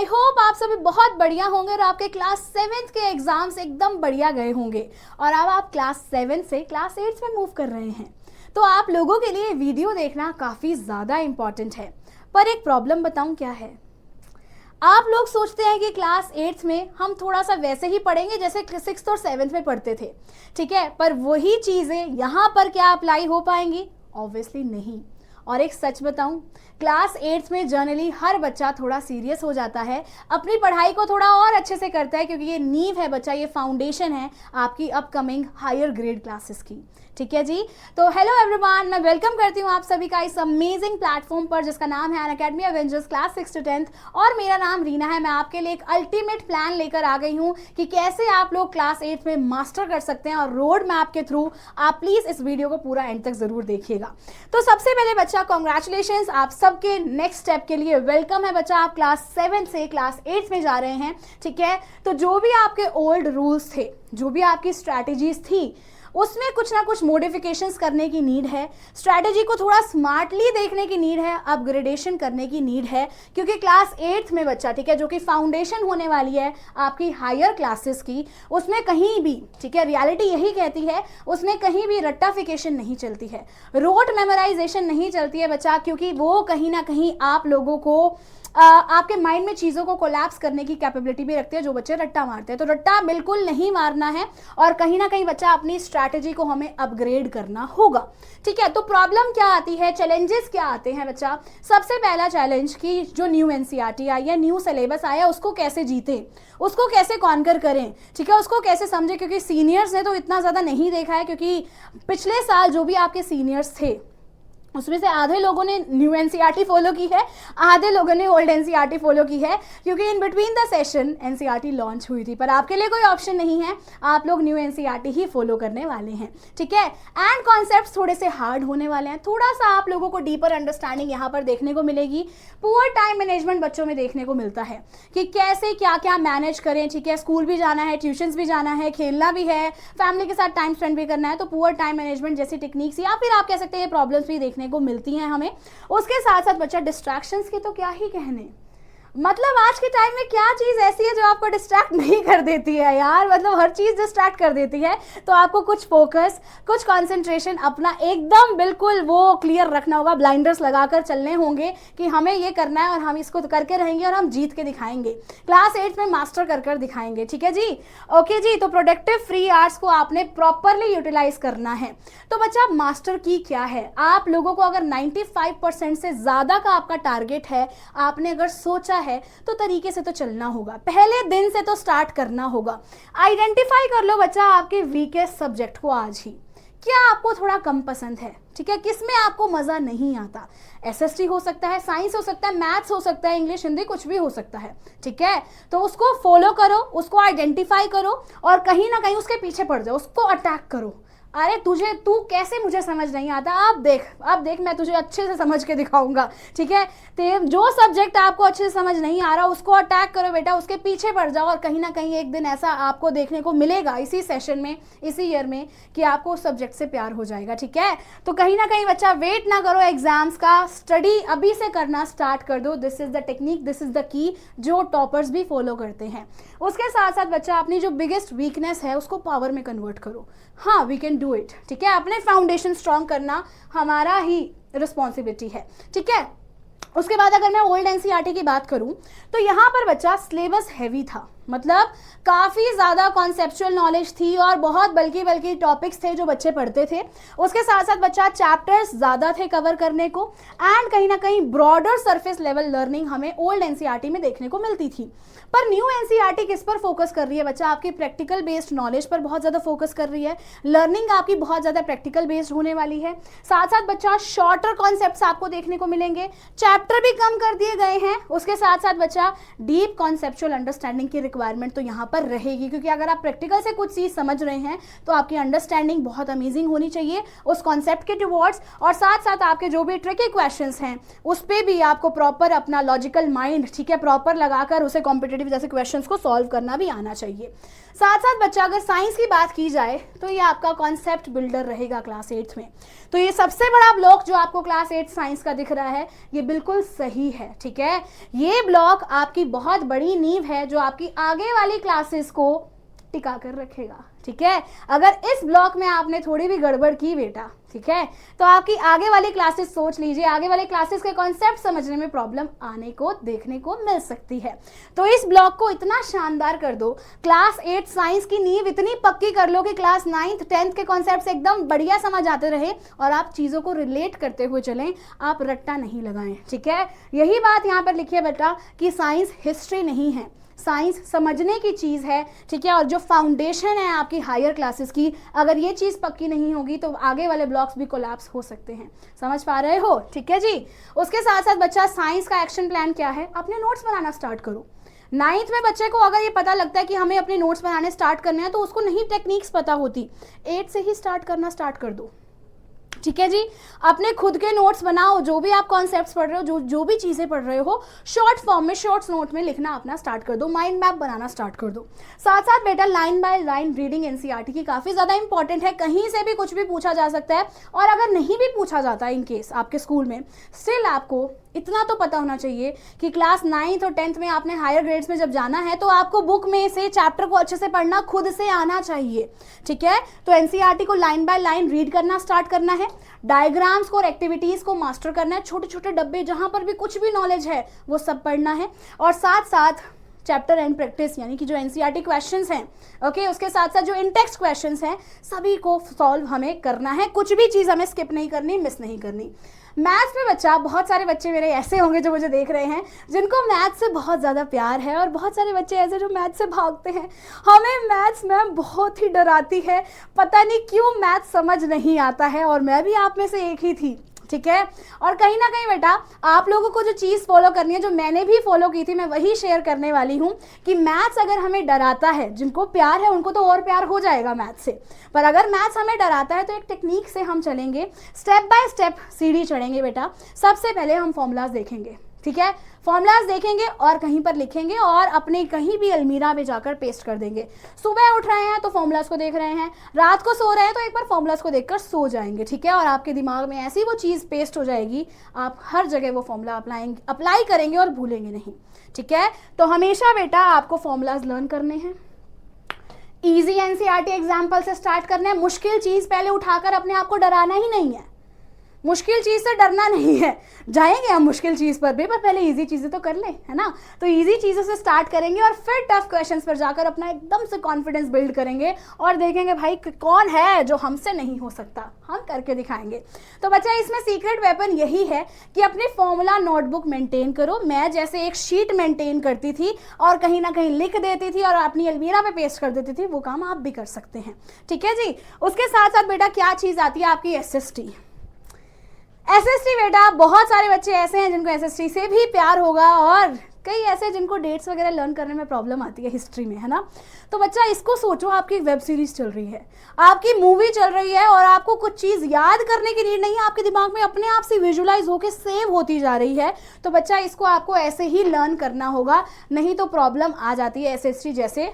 I hope आप सभी बहुत बढ़िया होंगे और आपके क्लास 7th के एग्जाम्स एकदम बढ़िया गए होंगे और अब आप क्लास 7 से क्लास 8 में मूव कर रहे हैं। तो आप लोगों के लिए वीडियो देखना काफ़ी ज़्यादा इम्पॉर्टेंट है। पर एक प्रॉब्लम बताऊं क्या है, आप लोग सोचते हैं कि क्लास 8 में हम थोड़ा सा वैसे ही पढ़ेंगे जैसे 6th और 7th में पढ़ते थे, ठीक है। पर वही चीज़ें यहाँ पर क्या अप्लाई हो पाएंगी? ऑब्वियसली नहीं। और एक सच बताऊं, क्लास 8 में जनरली हर बच्चा थोड़ा सीरियस हो जाता है, अपनी पढ़ाई को थोड़ा और अच्छे से करता है, क्योंकि ये नींव है बच्चा, ये फाउंडेशन है आपकी अपकमिंग हायर ग्रेड क्लासेस की, ठीक है जी। तो हेलो एवरीवन, मैं वेलकम करती हूँ आप सभी का इस अमेजिंग प्लेटफॉर्म पर जिसका नाम है Unacademy Avengers class 6 to 10th और मेरा नाम रीना है। मैं आपके लिए एक अल्टीमेट प्लान लेकर आ गई हूँ कि कैसे आप लोग क्लास 8 में मास्टर कर सकते हैं, और रोड मैप के थ्रू आप प्लीज इस वीडियो को पूरा एंड तक जरूर देखिएगा। तो सबसे पहले बच्चा कॉन्ग्रेचुलेशन, आप सबके नेक्स्ट स्टेप के लिए वेलकम है बच्चा। आप क्लास 7 से क्लास 8 में जा रहे हैं, ठीक है। तो जो भी आपके ओल्ड रूल्स थे, जो भी आपकी स्ट्रैटेजीज थी, उसमें कुछ ना कुछ मॉडिफिकेशंस करने की नीड है, स्ट्रैटेजी को थोड़ा स्मार्टली देखने की नीड है, अपग्रेडेशन करने की नीड है, क्योंकि क्लास 8 में बच्चा, ठीक है, जो कि फाउंडेशन होने वाली है आपकी हायर क्लासेस की, उसमें कहीं भी, ठीक है, रियलिटी यही कहती है, उसमें कहीं भी रट्टाफिकेशन नहीं चलती है, रोट मेमोराइजेशन नहीं चलती है बच्चा, क्योंकि वो कहीं ना कहीं आप लोगों को आपके माइंड में चीज़ों को कोलैप्स करने की कैपेबिलिटी भी रखते हैं जो बच्चे रट्टा मारते हैं। तो रट्टा बिल्कुल नहीं मारना है, और कहीं ना कहीं बच्चा अपनी स्ट्रैटेजी को हमें अपग्रेड करना होगा, ठीक है। तो प्रॉब्लम क्या आती है, चैलेंजेस क्या आते हैं बच्चा? सबसे पहला चैलेंज कि जो न्यू एनसीईआरटी आई है, न्यू सिलेबस आया, उसको कैसे जीते, उसको कैसे कॉन्कर करें, ठीक है, उसको कैसे समझे, क्योंकि सीनियर्स ने तो इतना ज़्यादा नहीं देखा है, क्योंकि पिछले साल जो भी आपके सीनियर्स थे उसमें से आधे लोगों ने न्यू एनसीईआरटी फॉलो की है, आधे लोगों ने ओल्ड एनसीईआरटी फॉलो की है, क्योंकि in between the session NCERT launch हुई थी। पर आपके लिए कोई ऑप्शन नहीं है, आप लोग न्यू एनसीईआरटी ही फॉलो करने वाले हैं, ठीक है। एंड कॉन्सेप्ट्स थोड़े से हार्ड होने वाले हैं, थोड़ा सा आप लोगों को डीपर अंडरस्टैंडिंग यहाँ पर देखने को मिलेगी। पुअर टाइम मैनेजमेंट बच्चों में देखने को मिलता है कि कैसे क्या क्या मैनेज करें, ठीक है। स्कूल भी जाना है, ट्यूशंस भी जाना है, खेलना भी है, फैमिली के साथ टाइम स्पेंड भी करना है। तो पुअर टाइम मैनेजमेंट जैसी टेक्निक्स, या फिर आप कह सकते हैं प्रॉब्लम्स भी देखने को मिलती हैं हमें। उसके साथ साथ बच्चा डिस्ट्रैक्शंस के तो क्या ही कहने, मतलब आज के टाइम में क्या चीज़ ऐसी है जो आपको डिस्ट्रैक्ट नहीं कर देती है यार, मतलब हर चीज़ डिस्ट्रैक्ट कर देती है। तो आपको कुछ फोकस, कुछ कंसंट्रेशन अपना एकदम बिल्कुल वो क्लियर रखना होगा, ब्लाइंडर्स लगाकर चलने होंगे कि हमें ये करना है और हम इसको करके रहेंगे और हम जीत के दिखाएंगे, क्लास 8 में मास्टर कर कर दिखाएंगे, ठीक है जी। ओके जी, तो प्रोडक्टिव फ्री आवर्स को आपने प्रॉपरली यूटिलाइज करना है। तो बच्चा मास्टर की क्या है, आप लोगों को अगर 95% से ज़्यादा का आपका टारगेट है, आपने अगर सोचा है तो तरीके से तो चलना होगा, पहले दिन से तो स्टार्ट करना होगा। आइडेंटिफाई कर लो बच्चा आपके वीकेस्ट सब्जेक्ट को आज ही, क्या आपको थोड़ा कम पसंद है, ठीक है, किसमें आपको मजा नहीं आता। एसएसटी हो सकता है, साइंस हो सकता है, मैथ्स हो सकता है, इंग्लिश हिंदी कुछ भी हो सकता है, ठीक है। तो उसको फॉलो करो, उसको आइडेंटिफाई करो और कहीं ना कहीं उसके पीछे पड़ जाओ, उसको अटैक करो। अरे तू कैसे, मुझे समझ नहीं आता, अब देख मैं तुझे अच्छे से समझ के दिखाऊंगा, ठीक है। तो जो सब्जेक्ट आपको अच्छे से समझ नहीं आ रहा उसको अटैक करो बेटा, उसके पीछे पड़ जाओ, और कहीं ना कहीं एक दिन ऐसा आपको देखने को मिलेगा इसी सेशन में, इसी ईयर में, कि आपको उस सब्जेक्ट से प्यार हो जाएगा, ठीक है। तो कहीं ना कहीं बच्चा वेट ना करो एग्जाम्स का, स्टडी अभी से करना स्टार्ट कर दो। This is the technique, this is the key, जो टॉपर्स भी फॉलो करते हैं। उसके साथ साथ बच्चा अपनी जो बिगेस्ट वीकनेस है उसको पावर में कन्वर्ट करो। हाँ, वी कैन डू इट, ठीक है। अपने फाउंडेशन स्ट्रॉन्ग करना हमारा ही रिस्पॉन्सिबिलिटी है, ठीक है। उसके बाद अगर मैं ओल्ड एनसीईआरटी की बात करूं तो यहाँ पर बच्चा सिलेबस हैवी था, मतलब काफ़ी ज़्यादा कॉन्सेप्चुअल नॉलेज थी और बहुत बल्कि टॉपिक्स थे जो बच्चे पढ़ते थे। उसके साथ साथ बच्चा चैप्टर्स ज़्यादा थे कवर करने को, एंड कहीं ना कहीं ब्रॉडर सरफेस लेवल लर्निंग हमें ओल्ड एनसीईआरटी में देखने को मिलती थी। पर न्यू एनसीईआरटी किस पर फोकस कर रही है बच्चा? आपकी प्रैक्टिकल बेस्ड नॉलेज पर बहुत ज़्यादा फोकस कर रही है, लर्निंग आपकी बहुत ज़्यादा प्रैक्टिकल बेस्ड होने वाली है। साथ साथ बच्चा शॉर्टर कॉन्सेप्ट्स आपको देखने को मिलेंगे, चैप्टर भी कम कर दिए गए हैं। उसके साथ साथ बच्चा डीप कॉन्सेप्चुअल अंडरस्टैंडिंग की रिक्वायरमेंट तो यहाँ पर रहेगी, क्योंकि अगर आप प्रैक्टिकल से कुछ चीज़ समझ रहे हैं तो आपकी अंडरस्टैंडिंग बहुत अमेजिंग होनी चाहिए उस कॉन्सेप्ट के टुवर्ड्स, और साथ साथ आपके जो भी ट्रिकी क्वेश्चंस हैं उस पर भी आपको प्रॉपर अपना लॉजिकल माइंड, ठीक है, प्रॉपर लगाकर उसे कॉम्पिटिटिव जैसे क्वेश्चंस को सॉल्व करना भी आना चाहिए। साथ साथ बच्चा अगर साइंस की बात की जाए तो ये आपका कॉन्सेप्ट बिल्डर रहेगा क्लास 8 में। तो ये सबसे बड़ा ब्लॉक जो आपको क्लास 8 साइंस का दिख रहा है ये बिल्कुल सही है, ठीक है। ये ब्लॉक आपकी बहुत बड़ी नींव है जो आपकी आगे वाली क्लासेस को टिका कर रखेगा, ठीक है। अगर इस ब्लॉक में आपने थोड़ी भी गड़बड़ की बेटा, ठीक है, तो आपकी आगे वाली क्लासेस, सोच लीजिए, आगे वाली क्लासेस के कॉन्सेप्ट समझने में प्रॉब्लम आने को देखने को मिल सकती है। तो इस ब्लॉक को इतना शानदार कर दो, क्लास 8 साइंस की नींव इतनी पक्की कर लो कि क्लास 9th 10th के कॉन्सेप्ट एकदम बढ़िया समझ आते रहे और आप चीज़ों को रिलेट करते हुए चलें, आप रट्टा नहीं लगाएं, ठीक है। यही बात यहाँ पर लिखिए बेटा कि साइंस हिस्ट्री नहीं है, साइंस समझने की चीज़ है, ठीक है। और जो फाउंडेशन है आपकी हायर क्लासेस की, अगर ये चीज़ पक्की नहीं होगी तो आगे वाले ब्लॉक्स भी कोलैप्स हो सकते हैं, समझ पा रहे हो, ठीक है जी। उसके साथ साथ बच्चा साइंस का एक्शन प्लान क्या है, अपने नोट्स बनाना स्टार्ट करो। 9th में बच्चे को अगर ये पता लगता है कि हमें अपने नोट्स बनाने स्टार्ट करने हैं तो उसको नहीं टेक्निक्स पता होती, 8 से ही स्टार्ट करना स्टार्ट कर दो, ठीक है जी। अपने खुद के नोट्स बनाओ, जो भी आप कॉन्सेप्ट्स पढ़ रहे हो, जो भी चीज़ें पढ़ रहे हो, शॉर्ट फॉर्म में शॉर्ट्स नोट में लिखना अपना स्टार्ट कर दो, माइंड मैप बनाना स्टार्ट कर दो। साथ साथ बेटा line by line reading NCERT की काफ़ी ज़्यादा इंपॉर्टेंट है, कहीं से भी कुछ भी पूछा जा सकता है, और अगर नहीं भी पूछा जाता है इन केस आपके स्कूल में, स्टिल आपको इतना तो पता होना चाहिए कि क्लास 9th और 10th में आपने हायर ग्रेड्स में जब जाना है तो आपको बुक में से चैप्टर को अच्छे से पढ़ना खुद से आना चाहिए, ठीक है। तो एनसीईआरटी को लाइन बाय लाइन रीड करना स्टार्ट करना है, डायग्राम्स को और एक्टिविटीज़ को मास्टर करना है, छोटे छोटे डब्बे जहाँ पर भी कुछ भी नॉलेज है वो सब पढ़ना है, और साथ साथ चैप्टर एंड प्रैक्टिस यानी कि जो एनसीईआरटी क्वेश्चंस हैं, ओके, उसके साथ साथ जो इनटेक्स्ट क्वेश्चंस हैं सभी को सॉल्व हमें करना है, कुछ भी चीज़ हमें स्किप नहीं करनी, मिस नहीं करनी। मैथ्स में बच्चा, बहुत सारे बच्चे मेरे ऐसे होंगे जो मुझे देख रहे हैं जिनको मैथ्स से बहुत ज़्यादा प्यार है, और बहुत सारे बच्चे ऐसे जो मैथ्स से भागते हैं, हमें मैथ्स मैम बहुत ही डराती है, पता नहीं क्यों मैथ्स समझ नहीं आता है, और मैं भी आप में से एक ही थी, ठीक है। और कहीं ना कहीं बेटा आप लोगों को जो चीज़ फॉलो करनी है, जो मैंने भी फॉलो की थी, मैं वही शेयर करने वाली हूँ कि मैथ्स अगर हमें डराता है, जिनको प्यार है उनको तो और प्यार हो जाएगा मैथ्स से, पर अगर मैथ्स हमें डराता है तो एक टेक्निक से हम चलेंगे, स्टेप बाय स्टेप सीढ़ी चढ़ेंगे बेटा। सबसे पहले हम फॉर्मूलाज देखेंगे, ठीक है, फॉर्मूलाज देखेंगे और कहीं पर लिखेंगे और अपने कहीं भी अलमीरा में जाकर पेस्ट कर देंगे। सुबह उठ रहे हैं तो फॉर्मूलाज को देख रहे हैं, रात को सो रहे हैं तो एक बार फॉर्मूलाज को देखकर सो जाएंगे, ठीक है। और आपके दिमाग में ऐसी वो चीज़ पेस्ट हो जाएगी, आप हर जगह वो फॉर्मूला अप्लाई करेंगे और भूलेंगे नहीं, ठीक है। तो हमेशा बेटा आपको फॉर्मूलाज लर्न करने हैं, ईजी एनसीईआरटी एग्जाम्पल से स्टार्ट करना है, मुश्किल चीज़ पहले उठाकर अपने आप को डराना ही नहीं है, मुश्किल चीज़ से डरना नहीं है, जाएंगे हम मुश्किल चीज़ पर भी, पर पहले इजी चीज़ें तो कर लें, है ना। तो इजी चीज़ों से स्टार्ट करेंगे और फिर टफ क्वेश्चंस पर जाकर अपना एकदम से कॉन्फिडेंस बिल्ड करेंगे और देखेंगे भाई कौन है जो हमसे नहीं हो सकता, हम करके दिखाएंगे। तो बच्चा इसमें सीक्रेट वेपन यही है कि अपनी फॉर्मूला नोटबुक मेंटेन करो। मैं जैसे एक शीट मेंटेन करती थी और कहीं ना कहीं लिख देती थी और अपनी अलमीरा पे पेस्ट कर देती थी, वो काम आप भी कर सकते हैं, ठीक है जी। उसके साथ साथ बेटा क्या चीज़ आती है आपकी एसएसटी। एसएसटी बेटा बहुत सारे बच्चे ऐसे हैं जिनको एसएसटी से भी प्यार होगा, और कई ऐसे जिनको डेट्स वगैरह लर्न करने में प्रॉब्लम आती है हिस्ट्री में, है ना। तो बच्चा इसको सोचो, आपकी वेब सीरीज चल रही है, आपकी मूवी चल रही है, और आपको कुछ चीज़ याद करने की नीड नहीं है, आपके दिमाग में अपने आप से विजुलाइज होकर सेव होती जा रही है। तो बच्चा इसको आपको ऐसे ही लर्न करना होगा, नहीं तो प्रॉब्लम आ जाती है एसएसटी जैसे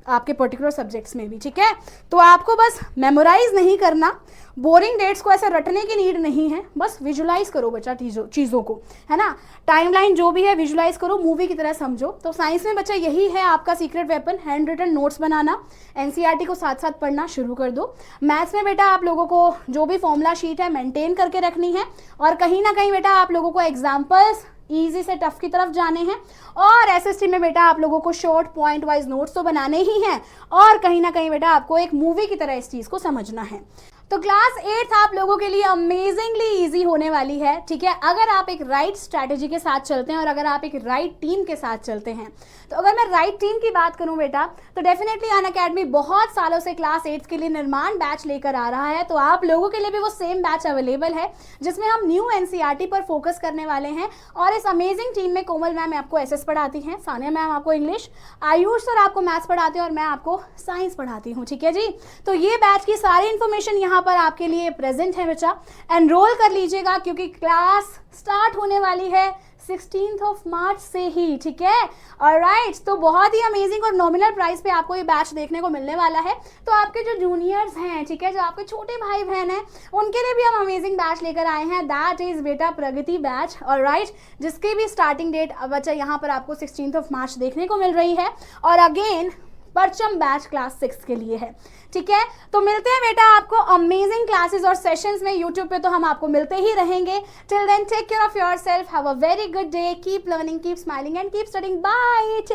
आपके पर्टिकुलर सब्जेक्ट्स में भी, ठीक है। तो आपको बस मेमोराइज नहीं करना, बोरिंग डेट्स को ऐसे रटने की नीड नहीं है, बस विजुलाइज करो बच्चा चीज़ों को, है ना। टाइमलाइन जो भी है विजुलाइज करो, मूवी की तरह समझो। तो साइंस में बच्चा यही है आपका secret weapon, hand written notes बनाना, एनसीईआरटी को साथ साथ पढ़ना शुरू कर दो। मैथ्स में बेटा आप लोगों को जो भी फॉर्मूला शीट है मेंटेन करके रखनी है, और कहीं ना कहीं बेटा आप लोगों को एग्जाम्पल्स ईजी से टफ की तरफ जाने हैं, और एसएसटी में बेटा आप लोगों को शॉर्ट पॉइंट वाइज नोट्स तो बनाने ही हैं, और कहीं ना कहीं बेटा आपको एक मूवी की तरह इस चीज़ को समझना है। तो क्लास 8 आप लोगों के लिए अमेजिंगली इजी होने वाली है, ठीक है, अगर आप एक राइट स्ट्रैटेजी के साथ चलते हैं और अगर आप एक राइट टीम के साथ चलते हैं। तो अगर मैं राइट टीम की बात करूं बेटा, तो डेफिनेटली अनअकैडमी बहुत सालों से क्लास 8 के लिए निर्माण बैच लेकर आ रहा है। तो आप लोगों के लिए भी वो सेम बैच अवेलेबल है जिसमें हम न्यू एनसीईआरटी पर फोकस करने वाले हैं। और इस अमेजिंग टीम में कोमल मैम आपको एसएस पढ़ाती हैं, सानिया मैम आपको इंग्लिश, आयुष सर आपको मैथ्स पढ़ाते हैं और मैं आपको साइंस पढ़ाती हूँ, ठीक है जी। तो ये बैच की सारी इन्फॉर्मेशन यहाँ पर आपके लिए प्रेजेंट है बच्चा, एनरोल कर लीजिएगा क्योंकि क्लास स्टार्ट होने वाली है 16 मार्च से ही, ठीक है। ऑलराइट, तो बहुत ही अमेजिंग और नॉमिनल प्राइस पे आपको ये बैच देखने को मिलने वाला है। तो आपके जो जूनियर्स हैं, ठीक है, जो आपके छोटे भाई बहन हैं, उनके लिए भी हम अमेजिंग बैच लेकर आए हैं, दैट इज बेटा प्रगति बैच। ऑलराइट, जिसकी भी स्टार्टिंग डेट बच्चा यहाँ पर आपको 16 मार्च देखने को मिल रही है और अगेन परचम बैच क्लास 6 के लिए है, ठीक है। तो मिलते हैं बेटा आपको अमेजिंग क्लासेस और सेशंस में, यूट्यूब पे तो हम आपको मिलते ही रहेंगे। Till then take care of yourself, have a very good day, keep learning, keep smiling and keep studying, bye.